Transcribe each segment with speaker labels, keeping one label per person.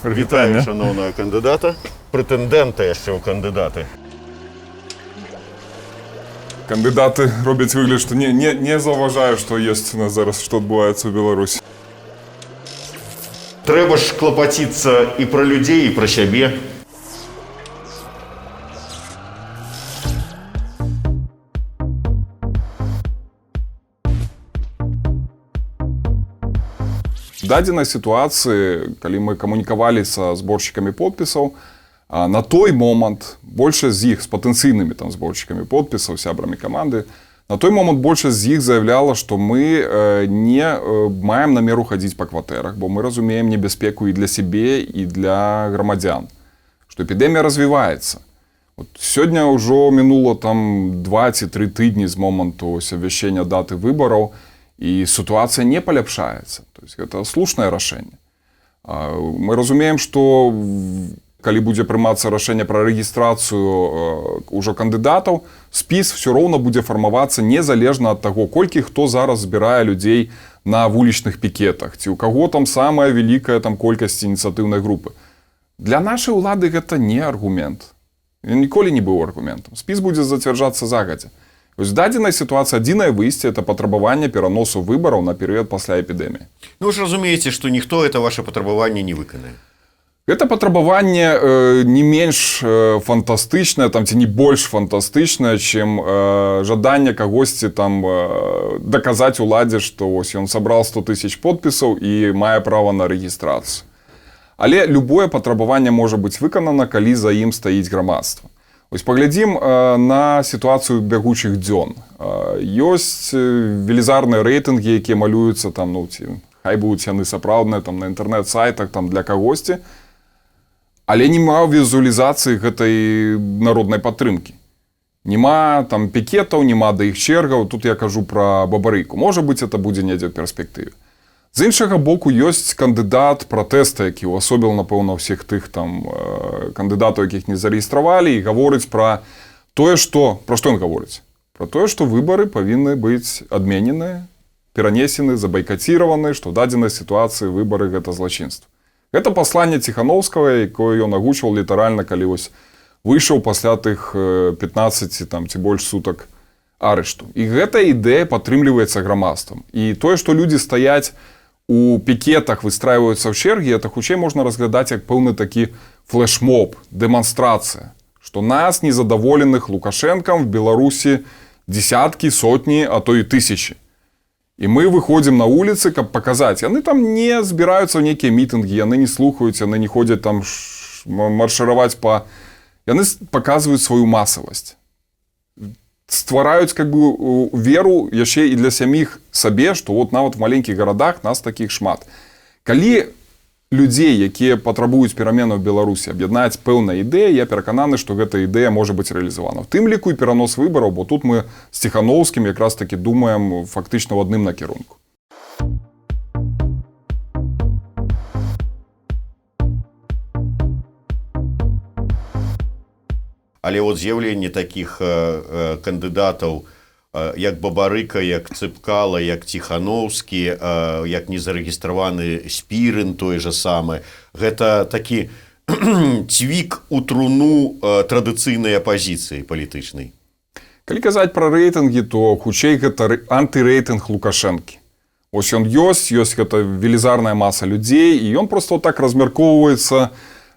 Speaker 1: Вітаю, шановного кандидата. Претендента яшчэ ў кандидаты.
Speaker 2: Кандидаты роблять вигляд, що не зауважаю, що є у нас зараз, що відбувається в Білорусі.
Speaker 1: Трэба ж клапаціцца і пра людзей, і пра сябе.
Speaker 2: В дадзенай сітуацыі, калі мы камунікавалі са зборшчыкамі подпісаў, на той момант большасць з іх, з патэнцыйнымі там зборшчыкамі подпісаў, сябрамі каманды, на той момант большасць з іх заявляла, што мы не маем намеру хадзіць па кватэрах, бо мы разумеем небяспеку і для сябе, і для грамадзян, што эпідэмія развіваецца. Вот сёння ўжо мінула там 2 ці 3 тыдні з моманту абвяшчэння даты выбараў, і сітуацыя не паляпшаецца. То есть гэта слушнае рашэнне. Мы разумеем, што калі будзе прымацца рашэнне пра рэгістрацыю ўжо кандыдатаў, спіс все роўна будзе фармавацца незалежна ад таго, колькі хто зараз збірае людзей на вулічных пікетах, ці ў каго там самая вялікая там колькасць ініцыятыўнай групы. Для нашай улады гэта не аргумент. Ён ніколі не быў аргументам. Спіс будзе зацвярджацца загадзя. Вось в дадзенай сітуацыі адзінае выйсце – это патрабаванне пераносу выбараў на перыяд пасля эпідэміі.
Speaker 1: Ну, вы ж разумееце, што ніхто это ваше патрабаванне не выканае.
Speaker 2: Гэта патрабаванне не менш фантастычнае, там, ці не больш фантастычнае, чым жаданне кагосьці там даказаць уладзе, што ось ён сабраў 100 000 подпісаў і мае права на рэгістрацыю. Але любое патрабаванне можа быць выканана, калі за ім стаіць грамадства. Ось паглядзім на сітуацыю бягучых дзён. Ёсць велізарныя рэйтынгі, якія малююцца там, ну, ці хай будуць яны сапраўдныя там на інтэрнэт-сайтах там для кагосьці, але няма візуалізацыі гэтай народнай падтрымкі. Няма там пікетаў, няма да іх чэргаў, тут я кажу пра бабарыку. Можа быць, это будзе недзе ў перспектыве. З іншага боку, ёсць кандыдат пратэста, які ўасобіл, напэўна, ўсіх тых там кандыдатаў, якіх не зарэгістравалі, і гаворыць пра тое, што... Пра што ён гаворыць? Пра тое, што выбары павінны быць адмененыя, перанесены, забайкаціраваны, што ў дадзенай сітуацыі выбары гэта злачынства. Гэта пасланне Ціханаўскага, якое ён агучваў літаральна, калі вось выйшаў пасля тых 15 там, ці больш сутак арышту. І гэта ідэя падтрымліваецца грамадствам. І тое, што людзі стаяць у пікетах, выстрайваюцца ў чэргі, это хутчэй можна разглядаць як пэўны такі флешмоб, дэманстрацыя, што нас, незадаволеных Лукашэнкам, в Беларусі десяткі, сотні, а то і тысячы. І мы выходзім на вуліцы, каб паказаць. Яны там не збіраюцца ў нейкія мітынгі, яны не слухаюць, яны не ходзяць там маршыраваць па... Яны паказваюць сваю масавасць. Ствараюць как бы веру яшчэ і для саміх сабе, што вот нават в маленькіх гарадах нас такіх шмат. Калі людзей, якія патрабуюць пераменаў в Беларусі, аб'яднаць пэўная ідэя, я перакананы, што гэта ідэя можа быць рэалізавана. В тым ліку і перанос выбараў, бо тут мы з Ціханаўскім якраз такі думаем фактычна ў адным накірунку.
Speaker 1: Але от з'яўленне такіх кандыдатаў, як Бабарыка, як Цыпкала, як Ціханаўскі, як незарэгістраваны Спірын, той жа самы, гэта такі цвік у труну традыцыйнай апазіцыі палітычнай.
Speaker 2: Калі казаць пра рэйтынгі, то хутчэй гэта антырэйтынг Лукашэнкі. Ось ён ёсць гэта велізарная маса людзей, і ён проста так размяркоўваецца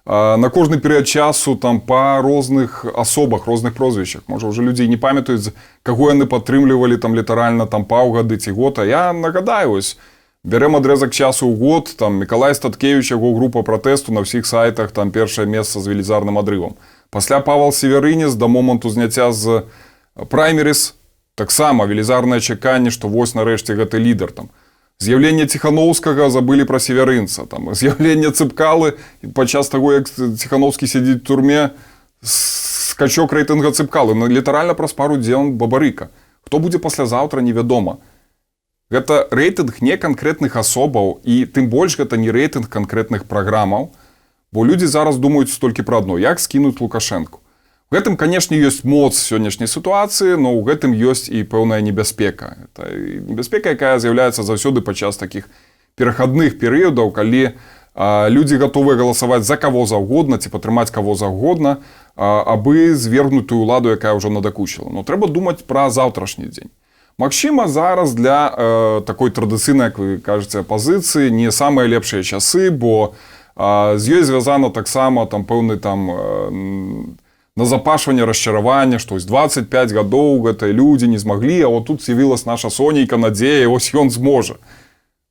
Speaker 2: на кожны перыяд часу там па розных асобах, розных прозвішчах. Можа, ўжо людзей не памятаюць, каго яны падтрымлівалі там літаральна там паўгады ці год. А я нагадаю, ось, бярэм адрэзак часу ў год, там Мікалай Статкевіч, яго група пратэсту на ўсіх сайтах, там першае месца з велізарным адрывам. Пасля Павал Северынец да моманту зняцця з праймеріс таксама велізарнае чаканне, што вось нарэшце гэты лідар там. З'яўленне Ціханаўскага забылі пра Северынца. Там, з'яўленне Цыпкалы, падчас таго, як Ціханаўскі сядзіць в турме, скачок рэйтынга Цыпкалы. Літаральна праз пару дзён Бабарыка. Хто будзе паслязаўтра, невядома. Гэта рэйтынг не канкрэтных асобаў, і тым больш гэта не рэйтынг канкрэтных праграмаў, бо людзі зараз думаюць толькі пра адно, як скінуць Лукашэнку. У гэтым, канешне, ёсць моц сённяшняй сітуацыі, но ў гэтым ёсць і пэўная небяспека. Это небяспека, якая з'яўляецца заўсёды падчас такіх перахадных перыядаў, калі Люди готовы голосовать за кого заўгодна, ці падтрымаць кого заўгодна, абы звергнуць тую ўладу, якая ўжо надакучыла. Но трэба думаць пра заўтрашні дзень. Магчыма, зараз для такой традыцыйнай, як вы кажаце, апазіцыі не самыя лепшыя часы, бо з ёй звязана таксама там пэўны там назапашванне, расчараванне, што 25 гадоў гэтыя людзі не змаглі, а вот тут з'явілась наша Сонейка, надзея, ось ён зможа.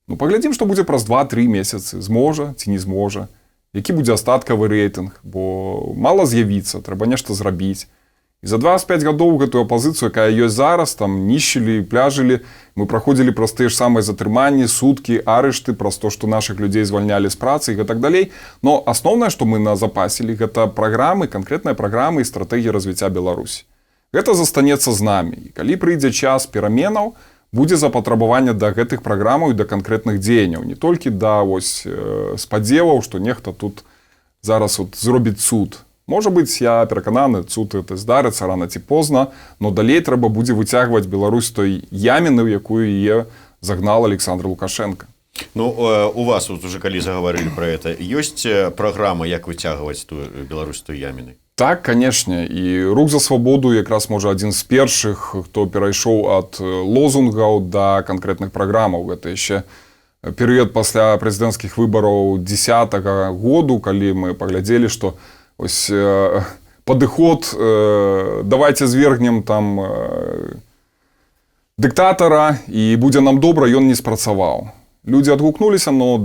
Speaker 2: Ну, паглядзім, што будзе праз 2-3 месяцы. Зможа ці не зможа. Які будзе астаткавы рэйтынг, бо мала з'явіцца, трэба нешта зрабіць. І за 25 гадоў гэтую апазіцыю, якая ёсць зараз, там нішчылі, пляжылі, мы праходзілі праз тыя ж самыя затрыманні, суткі, арышты, праз то, што нашых людзей звальнялі з працы і гэтак далей. Но асноўнае, што мы назапасілі, гэта праграмы, канкрэтныя праграмы і стратэгіі развіцця Беларусі. Гэта застанецца з намі. І калі прыйдзе час пераменаў, будзе запатрабаванне да гэтых праграмаў і да канкрэтных дзеянняў, не толькі да спадзеваў, што нехта тут зараз зробіць цуд. Можа быць, я перакананы, цуд это здарыцца рана ці позна, но далей трэба будзе выцягваць Беларусь той яміны, у якую яе загнал Александр Лукашенко.
Speaker 1: Ну, у вас, вот уже калі заговорили про это, ёсць праграма, як выцягваць Беларусь той яміны?
Speaker 2: Так, канешне, і рух за свабоду якраз можа адзін з першых, хто перайшоў ад лозунгаў да канкрэтных праграмаў. Гэта яшчэ перыяд пасля прэзідэнцкіх выбараў 10-го году, калі мы паглядзелі, што ось падыход, давайте звергнем там дыктатара і будзе нам добра, ён не спрацаваў. Людзі адгукнуліся, но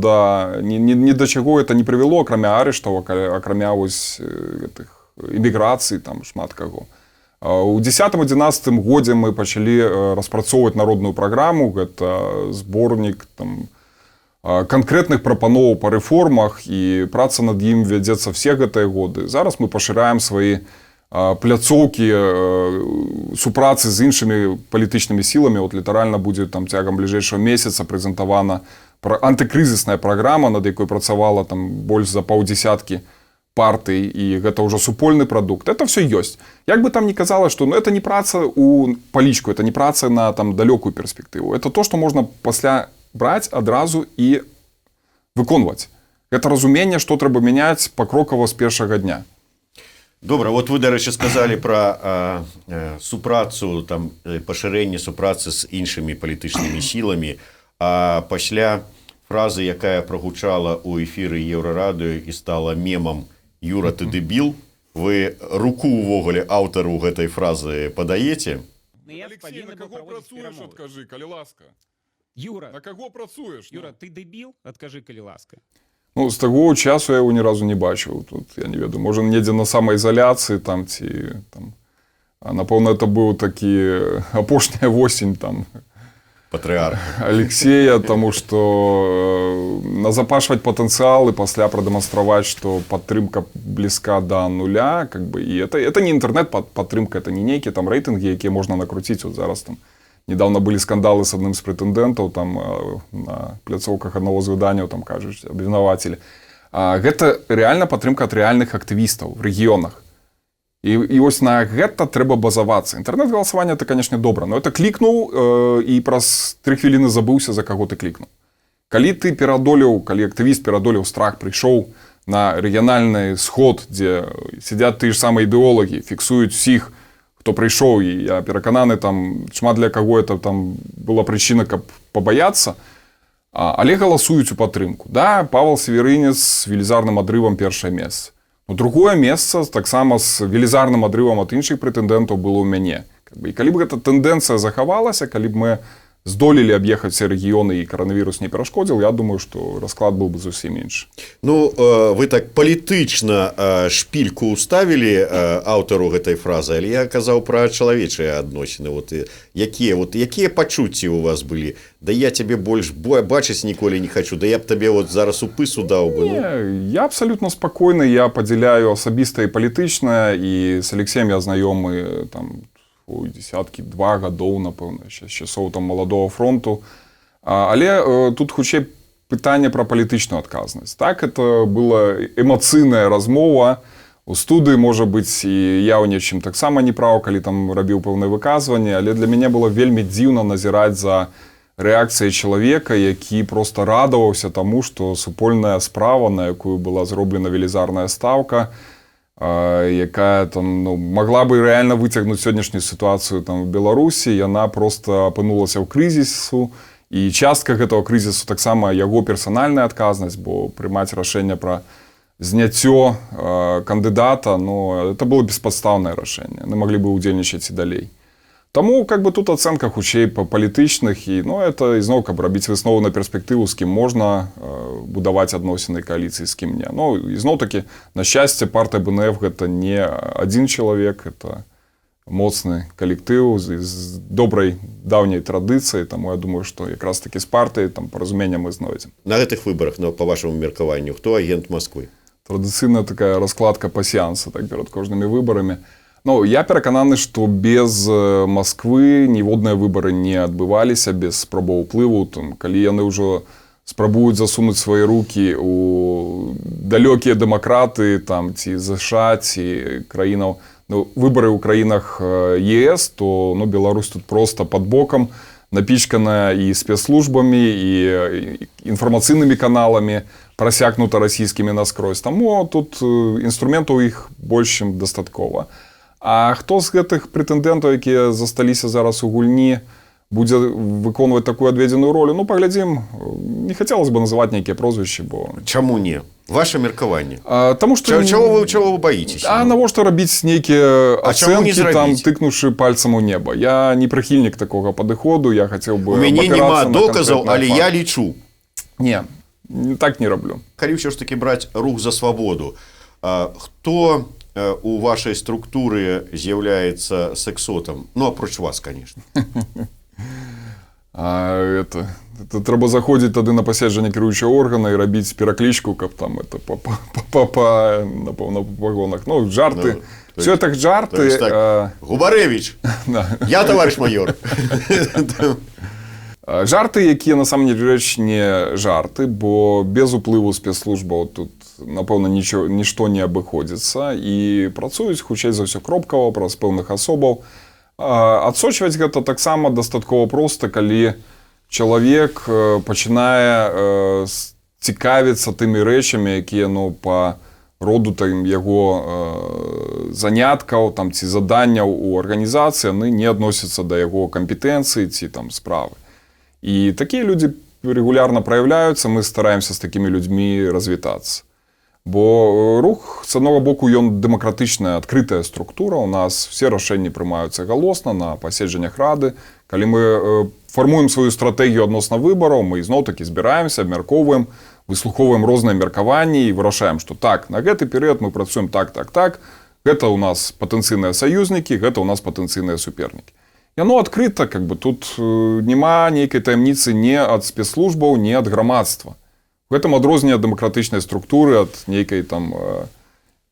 Speaker 2: ні да чаго это не прывяло, акрамя арыштаў, акрамя гэтых эміграцый, там шмат каго. У 10-11 годзе мы пачалі распрацоўваць народную праграму, гэта зборнік там канкрэтных прапановаў па рэформах, і праца над ім вядзецца все гэтыя годы. Зараз мы пашыраем свае пляцоўкі супрацы з іншымі палітычнымі сіламі. Вот літаральна будзе там цягам бліжэйшага месяца прэзентавана антыкрызісная праграма, над якой працавала там больш за паўдзесяткі партый, і гэта ўжо супольны прадукт. Это все ёсць. Як бы там ни казала, што это не праца у палічку, это не праца на там далёкую перспектыву. Это то, што можна пасля браць адразу і выконваць. Гэта разуменне, што трэба мяняць пакрокава з першага дня.
Speaker 1: Добра, вот вы, дарэчы, сказалі пра супрацу, там, пашырэнне супрацы з іншымі палітычнымі сіламі, а пасля фразы, якая прагучала ў эфіры Еўрарадыё і стала мемам «Юра, ты дэбіл», вы руку ўвогуле аўтару гэтай фразы падаеце?
Speaker 2: Алексей, на каго працуеш, адкажы, калі ласка?
Speaker 3: Юра,
Speaker 2: на каго працуеш?
Speaker 3: Юра, ты дэбіл? Адкажы, калі ласка.
Speaker 2: Ну, з таго часу я яго ні разу не бачыў. Тут, я не ведаю, можа, недзе на самаізаляцыі там, ці там... Напэўна, это быў такі апошняя восень там.
Speaker 1: Патрыарх.
Speaker 2: Алексея, таму што назапашваць патэнцыял і пасля прадэманстраваць, што падтрымка блізка да нуля, как бы, і это не інтэрнэт-падтрымка, это не нейкія там рэйтынгі, якія можна накруціць. Вот зараз там недавно были скандалы с одним из прэтэндэнтаў, там на пляцоўках аднаго з выданняў, там кажуць, абвінавацілі. Гэта рэальна падтрымка ад рэальных актывістаў в рэгіёнах. І вось на гэта трэба базавацца. Інтэрнэт-галасаванне это, конечно, добра, но это клікнуў і праз 3 хвіліны забыўся, за каго ты клікнуў. Калі ты перадолеў, калі актывіст перадолеў страх, прыйшоў на рэгіянальны сход, дзе сядзяць тыя ж самыя ідэолагі, фіксуюць усіх, хто прыйшоў, і я перакананы, там шмат для каго это там была прычына, каб пабаяцца, але галасуюць у падтрымку. Да, Павел Северынец з велізарным адрывам першае месца. Но другое месца таксама з велізарным адрывам ад іншых прэтэндэнтаў было ў мяне. І калі б гэта тэндэнцыя захавалася, калі б мы здолелі аб'ехаць все рэгіёны і каранавірус не перашкодзіў, я думаю, што расклад быў бы зусім іншы.
Speaker 1: Ну, вы так палітычна шпільку ўставілі аўтару гэтай фразы, але я казаў пра чалавечыя адносіны. Якія пачуцці ў вас былі? Да я цябе больш бачыць ніколі не хачу, да я б табе зараз у пысу даў бы.
Speaker 2: Не, я абсалютна спакойны, я падзяляю асабістае і палітычнае, і з Алексеем я знаёмы там десяткі, 2 гадоў, напэўна, з часоў там маладога фронту. Але тут хутчэй пытанне пра палітычную адказнасць. Так, это была эмацыйная размова у студыі, можа быць, і я ў нечым таксама не праў, калі там рабіў пэўнае выказванне, але для мяне было вельмі дзіўна назіраць за рэакцыя чалавека, які проста радаваўся таму, што супольная справа, на якую была зроблена велізарная стаўка, якая там, ну, магла бы рэальна выцягнуць сённяшнюю сітуацыю там, в Беларусі, яна проста апынулася ў крызісу, і частка гэтага крызісу таксама яго персанальная адказнасць, бо прымаць рашэнне пра зняццё кандыдата, ну, это было беспадстаўнае рашэнне, яны маглі бы ўдзельнічаць і далей. Таму как бы тут ацэнка хутчэй па палітычных, і ну, это ізноў, каб рабіць выснову на перспектыву, з кім можна будаваць адносіны кааліцыі, з кім не. Ну, ізноў-такі, на шчасце, партыя БНФ гэта не адзін чалавек, это моцны калектыў з добрай даўняй традыцыяй, таму я думаю, што якраз такі з партыяй там паразумення мы знойдзем.
Speaker 1: На гэтых выбарах, ну, па вашаму меркаванню, хто агент Масквы?
Speaker 2: Традыцыйная такая раскладка пасеанса так, перад кожнымі выбарамі. Ну, я перакананы, што без Масквы ніводныя выбары не адбываліся, без спробаў уплыву. Там, калі яны ўжо спрабуюць засунуць свае рукі ў далёкія дэмакраты, там, ці ЗША, ці краінаў, ну, выбары ў краінах ЕС, то ну, Беларусь тут проста пад бокам, напічканая і спецслужбамі, і інфармацыйнымі каналамі, прасякнута расійскімі наскрозь. Таму тут інструментаў іх больш, чым дастаткова. А хто з гэтых прэтэндэнтаў, якія засталіся зараз у гульні, будзе выконваць такую адведзеную ролю? Ну, паглядзім. Не хацелася бы называць нейкія прозвішчы, бо...
Speaker 1: Чаму не? Ваше меркаванне.
Speaker 2: Таму што...
Speaker 1: Чаго вы баіцеся?
Speaker 2: А навошта рабіць нейкія ацэнкі, там, тыкнуўшы пальцам у неба? Я не прыхільнік такога падыходу, я хацеў бы...
Speaker 1: У мяне няма доказаў, але я лічу.
Speaker 2: Не, так не раблю.
Speaker 1: Калі ўсё ж такі браць рух за свабоду, хто у вашай структуры з'яўляецца сексотам? Ну, апроч вас, конечно.
Speaker 2: Это трэба заходзіць тады на паседжанне кіруючага органа і рабіць пераклічку, каб там это напэўна, па пагонах. Ну, жарты. Все так жарты.
Speaker 1: Губарэвіч, я товарищ майор.
Speaker 2: Жарты, якія на самом деле рэч не жарты, бо без уплыву спецслужбаў тут, напэўна, нішто не абыходзіцца, і працуюць хутчэй за ўсё кропкава праз пэўных асобаў. Адсочваць гэта таксама дастаткова проста, калі чалавек пачынае цікавіцца тымі рэчамі, якія ну, па роду там, яго заняткаў там, ці заданняў у арганізацыі, яны не адносяцца да яго кампетэнцыі ці там, справы. І такія людзі рэгулярна праяўляюцца, мы стараемся з такімі людзьмі развітацца. Бо рух, з аднаго боку, ён дэмакратычная, адкрытая структура. У нас все рашэнні прымаюцца галосна на паседжаннях рады. Калі мы фармуем сваю стратэгію адносна выбараў, мы ізноў-такі збіраемся, абмяркоўваем, выслухоўваем розныя меркаванні і вырашаем, што так, на гэты перыяд мы працуем так. Гэта ў нас патэнцыйныя саюзнікі, гэта ў нас патэнцыйныя супернікі. Яно адкрыта, как бы, тут няма нейкай таямніцы ні ад спецслужбаў, ні ад грамадства. В гэтым адрозненне ад дэмакратычнай структуры, ад нейкай там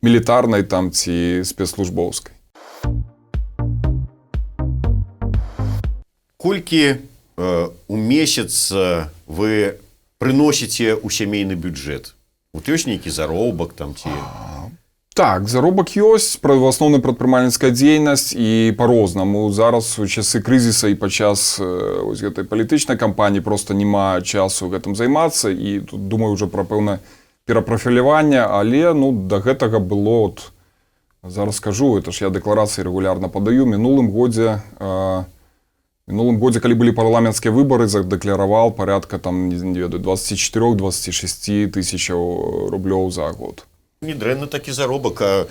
Speaker 2: мілітарнай там ці спецслужбоўскай.
Speaker 1: Колькі у месяц вы прыносіце ў сямейны бюджэт? Вот ёсць нейкі заробак там ці...
Speaker 2: Так, заробак ёсць, в асноўным прадпрымальніцкая дзейнасць і па-рознаму. Зараз у часы крызіса і падчас ось гэтай палітычнай кампаніі проста няма часу гэтым займацца, і тут думаю ўжо пра пэўнае перапрафіляванне, але ну, да гэтага было, от, зараз скажу, это ж я дэкларацыі рэгулярна падаю, мінулым годзе, калі былі парламенцкія выбары, задэклараваў парядка там, не ведаю, 24-26 тысячаў рублёў за год.
Speaker 1: Недрэнна такі заробак, а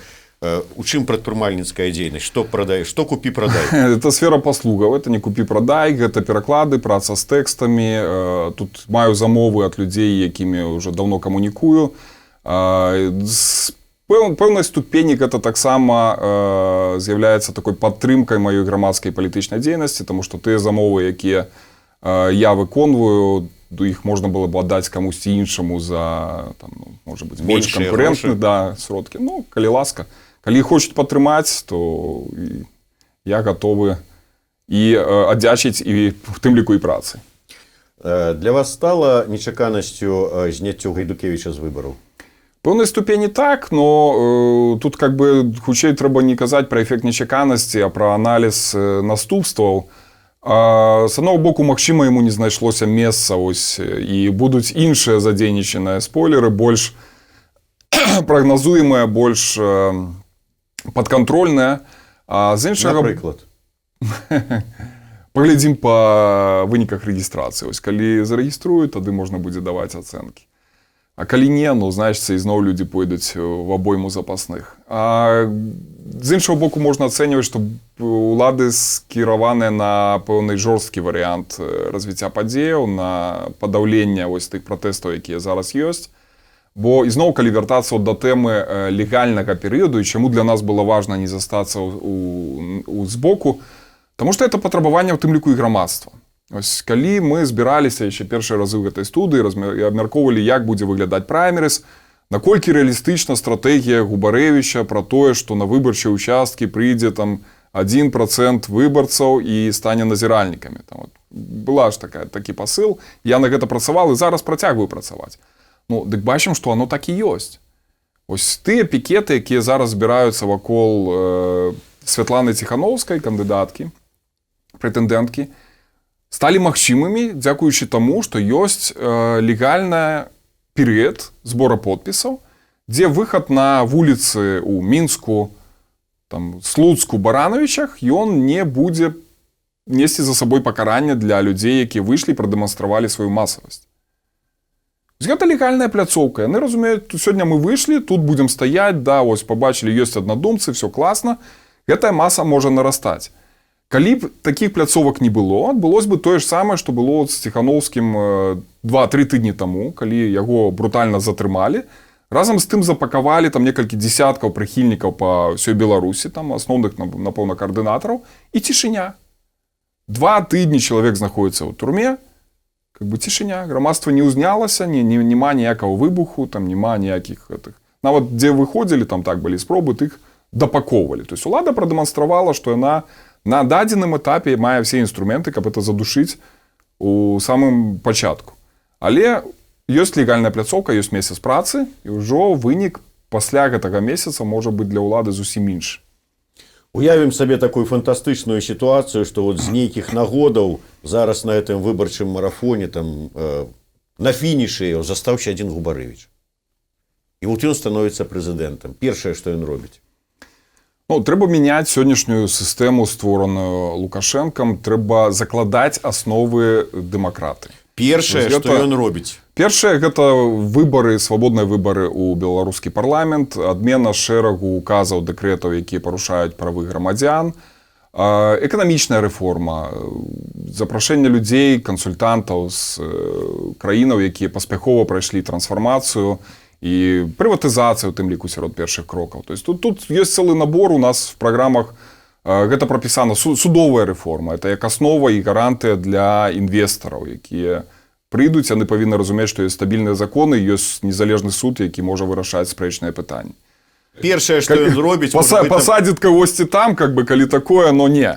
Speaker 1: у чым прадпрымальніцкая дзейнасць? Што прадай, што купі-прадай?
Speaker 2: Это сфера паслугаў, это не купі-прадай, гэта пераклады, праца з тэкстамі. Тут маю замовы ад людзей, якімі ўжо даўно камунікую. З пэўнай ступені гэта таксама з'яўляецца такой падтрымкай маёй грамадскай палітычнай дзейнасці, таму што тыя замовы, якія я выконваю, іх можна было б аддаць камусьці іншаму за, там, ну, можа быць, больш канкурэнтны, да, сродкі. Ну, калі ласка. Калі хочуць падтрымаць, то я гатовы і аддзячыць, і в тым ліку і працы.
Speaker 1: Для вас стала нечаканасцю зняццё Гайдукевіча з выбараў?
Speaker 2: Пэўнай ступені так, но тут как бы хутчэй трэба не казаць пра эфект нечаканасці, а пра аналіз наступстваў. З одного боку, магчыма, яму не знайшлося месца, ось, і будуць іншыя задзейнічаныя спойлеры, больш прагназуемыя, больш падкантрольныя. А з іншага...
Speaker 1: Напрыклад.
Speaker 2: Паглядзім па выніках рэгістрацыі. Ось, калі зарэгіструюць, тады можна будзе даваць ацэнкі. А калі не, ну, значыцца, ізноў людзі пойдуць в абойму запасных. А з іншага боку, можна ацэньваць, што улады скіраваныя на пэўны жорсткі варыянт развіцця падзеяў, на падаўленне ось тых пратэстаў, якія зараз ёсць. Бо ізноў, калі вяртацца да тэмы легальнага перыяду, і чаму для нас было важна не застацца збоку, таму што это патрабаванне ў тым ліку і грамадства. Ось, калі мы збіраліся яшчэ першыя разы ў гэтай студыі і абмяркоўвалі, як будзе выглядаць праймерыз, наколькі рэалістычна стратэгія Губарэвіча пра тое, што на выбарчыя ўчасткі прыйдзе там 1% выбарцаў і стане назіральнікамі. Там, от, была ж такі пасыл, я на гэта працаваў і зараз працягваю працаваць. Ну, дык бачым, што оно так і ёсць. Ось тыя пікеты, якія зараз збіраюцца вакол Святланы Ціхановскай, кандыдаткі, прэтэндэнткі, сталі магчымымі, дзякуючы таму, што ёсць легальны перыяд збора подпісаў, дзе выхад на вуліцы ў Мінску, там, Слуцку, Баранавічах, ён не будзе несці за сабой пакаранне для людзей, якія выйшлі і прадэманстравалі сваю масавасць. Гэта легальная пляцоўка. Яны разумеюць, сёння мы выйшлі, тут будзем стаяць, да, ось пабачылі, ёсць аднадумцы, всё класна, гэтая маса можа нарастаць. Калі б такіх пляцовак не было, адбылось бы тое ж самае, што было з Ціхановскім 2-3 тыдні таму, калі яго брутальна затрымалі. Разам з тым запакавалі там некалькі дзесяткаў прыхільнікаў па ўсёй Беларусі, там асноўных, напэўна, каардынатараў, і цішыня. 2 тыдні чалавек знаходзіцца ў турме, как бы цішыня, грамадства не ўзнялася, няма ніякага выбуху, там няма ніякіх гэтых. Нават дзе выходзілі, там так былі спробы, тых дапаковвалі. То есть улада прадэманстравала, што яна на дадзеным этапе мае ўсе інструменты, каб это задушыць у самым пачатку. Але ёсць легальная пляцоўка, ёсць месяц працы, і ўжо вынік пасля гэтага месяца можа быць для ўлады зусім іншы.
Speaker 1: Уявім сабе такую фантастычную сітуацыю, што вот з нейкіх нагодаў зараз на гэтым выбарчым марафоне там, на фінішы застаўся адзін Губарэвіч. І вот ён становіцца прэзідэнтам. Першае, што ён робіць.
Speaker 2: Ну, трэба мяняць сённяшнюю сістэму, створаную Лукашэнкам, трэба закладаць асновы дэмакраты.
Speaker 1: Першае, што ён робіць.
Speaker 2: Першае, гэта выбары, свабодныя выбары ў беларускі парламент, адмена шэрагу указаў, дэкрэтаў, якія парушаюць правы грамадзян, эканамічная рэформа, запрашэнне людзей, кансультантаў з краінаў, якія паспяхова прайшлі трансфармацыю, і прыватызацыя ў тым ліку сярод першых крокаў. То есть тут ёсць цэлы набор, у нас в праграмах гэта прапісана судовая рэформа. Это як аснова і гарантыя для інвестараў, якія прыйдуць, яны павінны разумець, што ёсць стабільныя законы, ёсць незалежны суд, які можа вырашаць спрэчныя пытанні.
Speaker 1: Першае, што ён зробіць...
Speaker 2: Пасадзіць кагосьці там, как бы, калі такое, но не.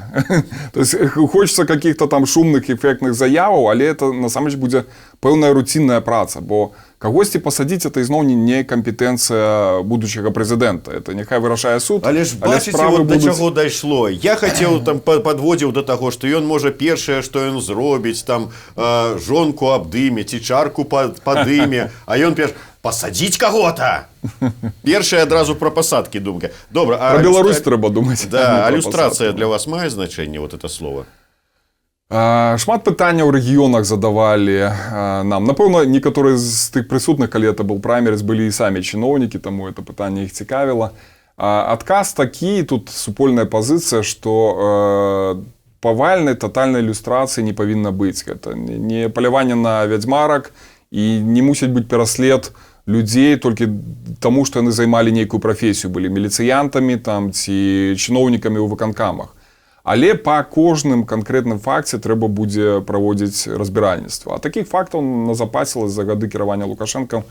Speaker 2: То есть хочется каких-то там шумных, эффектных заяваў, але это, насамрэч, будзе пэўная руцінная праца, бо кагосьці пасадзіць, это ізноў не кампетэнцыя будучага прэзідэнта. Это няхай вырашае суд,
Speaker 1: але ж бачыце, вот да чаго дайшло. Я хацеў, там, падводзіў да таго, што ён можа першае, што ён зробіць, там, жонку абдыме, ці чарку падыме, а ён пасадзіць каго-то. Першая адразу пра пасадкі думка. Добра,
Speaker 2: пра Беларусь трэба думаць.
Speaker 1: Да, а люстрацыя для вас мае значэнне, вот это слово?
Speaker 2: Шмат пытанняў у рэгіёнах задавалі нам. Напэўна, некаторыя з тых прысутных, калі это быў праймерыз, былі і самі чыноўнікі, таму это пытанне іх цікавіла. Адказ такі, тут супольная пазіцыя, што павальнай, татальнай ілюстрацыі не павінна быць. Гэта не паляванне на вядзьмарак і не мусіць быць пераслед людзей толькі таму, што яны займалі нейкую прафесію, былі міліцыянтамі там, ці чыноўнікамі ў выканкамах. Але па кожным канкрэтным факце трэба будзе праводзіць разбіральніцтва. А такіх фактаў назапасілася за гады кіравання Лукашэнкам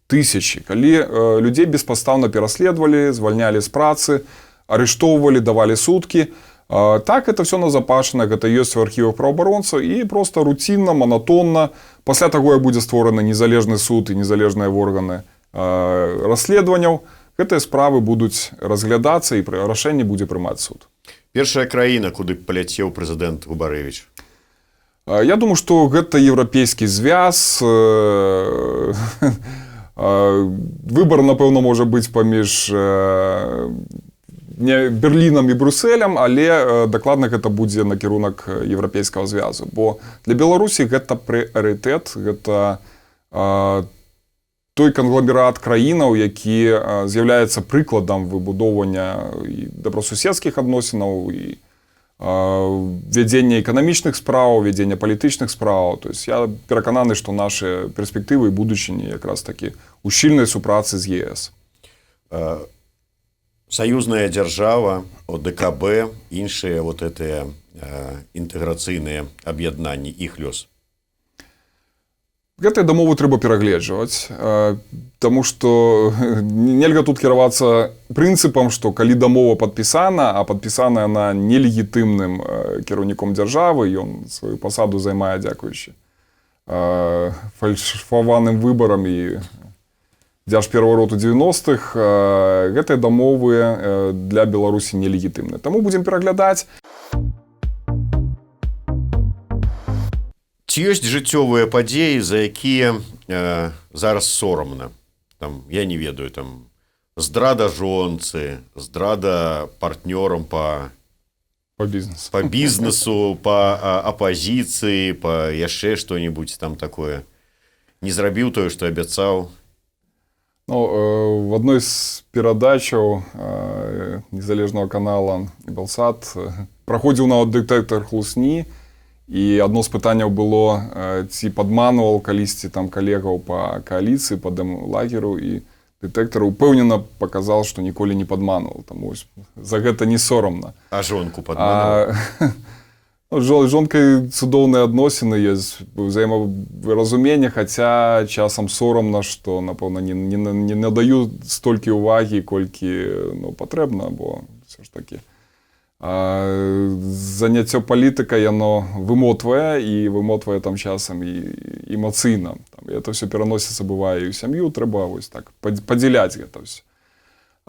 Speaker 2: тысячы. Калі людзей беспадстаўна пераследавалі, звальнялі з працы, арыштоўвалі, давалі суткі, так это все назапашана, гэта ёсць у архівах праваабаронцаў і проста руцінна, манатонна. Пасля таго, як будзе створаны незалежны суд і незалежныя органы расследаванняў, гэтыя справы будуць разглядацца і рашэнне будзе прымаць суд.
Speaker 1: Першая краіна, куды паляцеў прэзідэнт Губарэвіч.
Speaker 2: Я думаю, што гэта еўрапейскі звяз. Выбар, напэўна, можа быць паміж не Берлінам і Брюсселем, але дакладна гэта будзе накірунак еўрапейскага звязу. Бо для Беларусі гэта прыярытэт, гэта той кангломерат краінаў, які з'яўляецца прыкладам выбудоўвання і добрасуседскіх адносінаў, і вядзення эканамічных спраў, вядзення палітычных спраў. То есть я перакананы, што нашы перспектывы і будучыні якраз такі ў шчыльнай супрацы з ЕС.
Speaker 1: Саюзная дзяржава, ОДКБ, іншыя вот гэтыя інтэграцыйныя аб'яднанні, іх лёс.
Speaker 2: Гэтыя дамовы трэба перагледжваць, таму што нельга тут кіравацца прынцыпам, што калі дамова падпісана, а падпісаная на нелегітымным кіраўніком дзяржавы, ён сваю пасаду займае дзякуючы фальшываным выбарам і дзяржперавароту 90-х, гэтыя дамовы для Беларусі нелегітымныя. Таму будзем пераглядаць.
Speaker 1: Ці ёсць жыццёвыя падзеі, за якія зараз сорамна? Там, я не ведаю, там здрада жонцы, здрада партнёрам па бізнесу, па апазіцыі, па яшчэ што-небудзь там такое. Не зрабіў тое, што абяцаў.
Speaker 2: В адной з перадачаў незалежнага канала Белсат праходзіў нават дэтэктар хлусні, і адно з пытанняў было, ці падманваў калісьці там калегаў па кааліцыі, па дэмлагеру, і дэтэктар упэўнена паказаў, што ніколі не падманваў. Таму за гэта не сорамна.
Speaker 1: А жонку падманваў?
Speaker 2: З жонкай цудоўныя адносіны, ёсць ўзаемаразуменне, хаця часам сорамна, што, напэўна, не надаю столькі ўвагі, колькі патрэбна, бо ўсё ж такі заняццё палітыкай, яно вымотвае, і вымотвае там часам і эмацыйна. Это ўсё пераносіцца, бывае, і ў сям'ю, трэба вось так падзяляць гэта ўсё.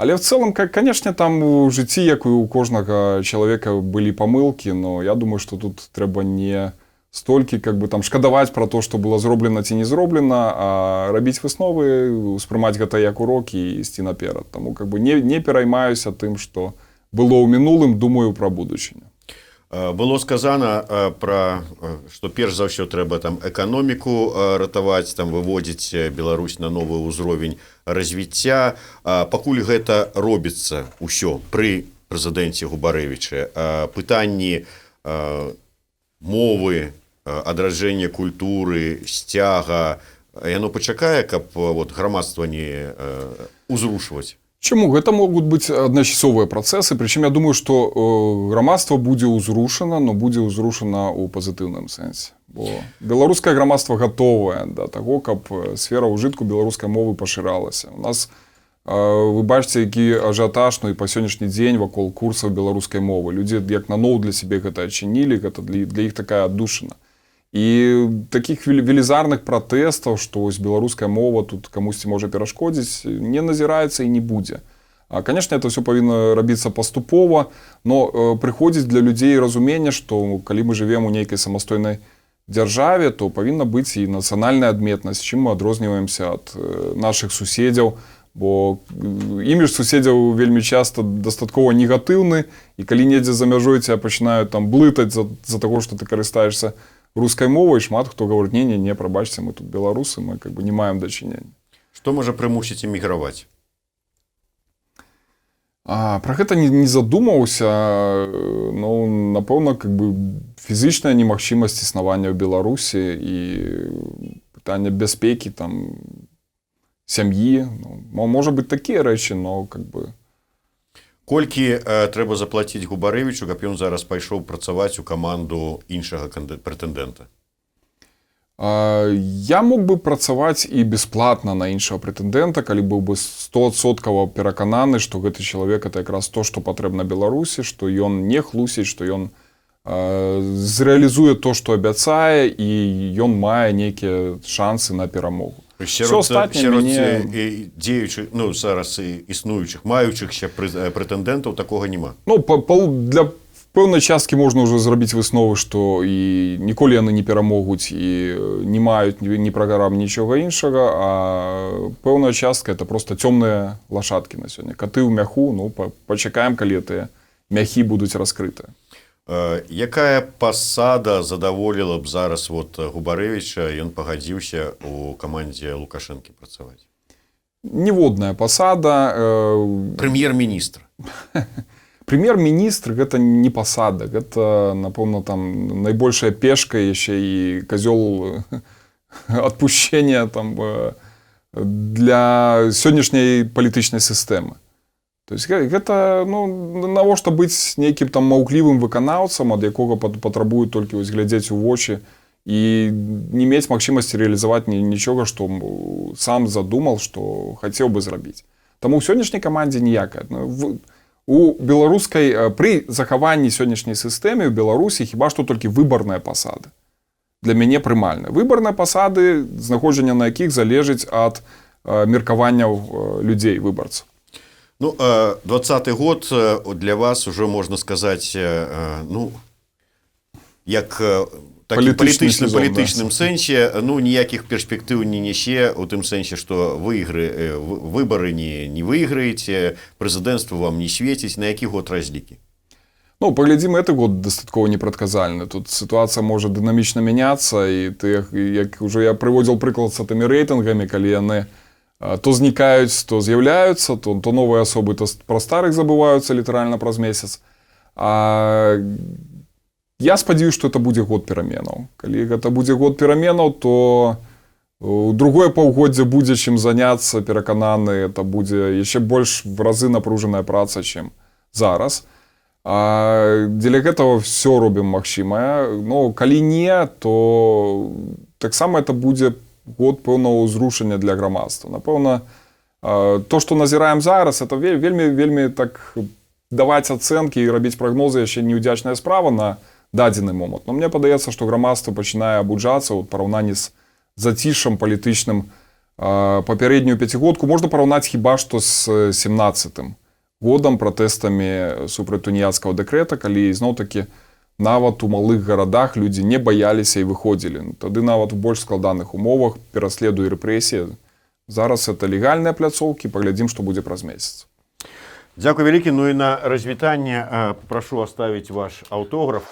Speaker 2: Але в цэлым, канешне, там у жыцці, як і у кожнага чалавека, былі памылкі, но я думаю, што тут трэба не столькі там шкадаваць пра то, што было зроблена ці не зроблена, а рабіць высновы, успрымаць гэта як урокі і ісці наперад. Таму не пераймаюся тым, што было ў мінулым, думаю пра будучыню.
Speaker 1: Было сказана, што перш за ўсё трэба там эканоміку ратаваць, там выводзіць Беларусь на новы ўзровень развіцця. Пакуль гэта робіцца ўсё пры прэзідэнце Губарэвіча, пытанні мовы, адраджэння культуры, сцяга, яно пачакае, каб грамадства не узрушваць?
Speaker 2: Чаму? Гэта могуць быць адначасовыя працэсы, прычым я думаю, што грамадства будзе ўзрушана, но будзе ўзрушана ў пазітыўным сэнсе. Бо беларускае грамадства гатовае да таго, каб сфера ўжытку беларускай мовы пашыралася. У нас, вы бачыце, які ажыятаж, і па сённяшні дзень вакол курсаў беларускай мовы. Людзі як наноў для сябе гэта адчынілі, гэта для іх такая аддушына. І такіх велізарных пратэстаў, што вось беларуская мова тут камусьці можа перашкодзіць, не назіраецца і не будзе. Канешне, это ўсё павінна рабіцца паступова, но прыходзіць для людзей разуменне, што калі мы жывем у нейкай самастойнай дзяржаве, то павінна быць і нацыянальная адметнасць, чым мы адрозніваемся ад нашых суседзяў, бо імідж суседзяў вельмі часта дастаткова негатыўны, і калі недзе за мяжой цябе пачынаюць там блытаць за таго, што ты карыстаешься рускай мовай, шмат хто гаворыць: не, прабачце, мы тут беларусы, мы не маем дачынення.
Speaker 1: Што можа прымусіць эміграваць?
Speaker 2: Пра гэта не задумаўся. Напэўна, фізічная немагчымасць існавання ў Беларусі і пытанне бяспекі, там, сям'і. Можа быць такія рэчы, но
Speaker 1: Колькі трэба заплаціць Губарэвічу, каб ён зараз пайшоў працаваць у каманду іншага прэтэндэнта?
Speaker 2: Я мог бы працаваць і бясплатна на іншага прэтэндэнта, калі быў бы 100% перакананы, што гэты чалавек — это якраз то, што патрэбна Беларусі, што ён не хлусіць, што ён зрэалізуе то, што абяцае, і ён мае нейкія шансы на перамогу.
Speaker 1: Сярод дзеючых, зараз існуючых, маючыхся прэтэндэнтаў такога няма.
Speaker 2: Для пэўнай часткі можна ўжо зрабіць высновы, што і ніколі яны не перамогуць і не маюць ні праграм, нічога іншага, а пэўная частка это проста цёмныя лашадкі на сёння. Каты ў мяху, ну, пачакаем, калі тыя мяхі будуць раскрытыя.
Speaker 1: Якая пасада задаволіла б зараз вот Губарэвіча, ён пагадзіўся у камандзе Лукашэнкі працаваць?
Speaker 2: Ніводная пасада.
Speaker 1: Прэм'ер-міністр.
Speaker 2: Прэм'ер-міністр гэта не пасада, гэта, напэўна, там найбольшая пешка, яшчэ і казёл адпушчэння там для сённяшняй палітычнай сістэмы. То есть гэта, ну, навошта быць нейкім там маўклівым выканаўцам, ад якога патрабуюць толькі вось глядзець у вочы і не мець магчымасці рэалізаваць нічога, што сам задумаў, што хацеў бы зрабіць. Таму ў сённяшняй камандзе ніякая. У беларускай, пры захаванні сённяшняй сістэмы ў Беларусі хіба што толькі выбарныя пасады. Для мяне прымальныя. Выбарныя пасады, знаходжанне на якіх залежыць ад меркаванняў людзей, выбарцаў.
Speaker 1: Ну, 20-й год для вас уже, можна сказаць, ну, як такім палітычным сэнсе, ну, ніякіх перспектыў не нясе, у тым сэнсе, што выбары не выйграеце, прэзідэнцтва вам не свеціць, на які год разлікі?
Speaker 2: Ну, паглядзім, гэты год дастаткова непрадказальны. Тут сітуацыя можа дынамічна мяняцца, і як уже я прыводзіў прыклад з тымі рэйтынгамі, калі яны то знікаюць, то з'яўляюцца, то новыя асобы, то пра старых забываюцца літаральна праз месяц. Я спадзяюсь, што это будзе год пераменаў. Калі гэта будзе год пераменаў, то другое паўгоддзе будзе чым заняцца, перакананы, это будзе яшчэ больш в разы напружаная праца, чым зараз. Дзеля гэтага все робім магчымае. Ну, калі не, то таксама это будзе год пэўнага ўзрушання для грамадства. Напэўна, то, што назіраем зараз, это вельмі так даваць ацэнкі і рабіць прагнозы яшчэ неўдзячная справа на дадзены момант. Но мне падаецца, што грамадства пачынае абуджацца ў параўнанні з зацішам палітычным. Папярэднюю пяцігодку можна параўнаць хіба што з 17-м годам, пратэстамі супраць туніяцкага дэкрэта, калі зноў-такі нават у малых гарадах людзі не баяліся і выходзілі. Тады нават у больш складаных умовах пераследу і рэпрэсіі. Зараз это легальныя пляцоўкі, паглядзім, што будзе праз месяц.
Speaker 1: Дзякуй вялікі. Ну і на развітанне папрошу оставить ваш аўтограф.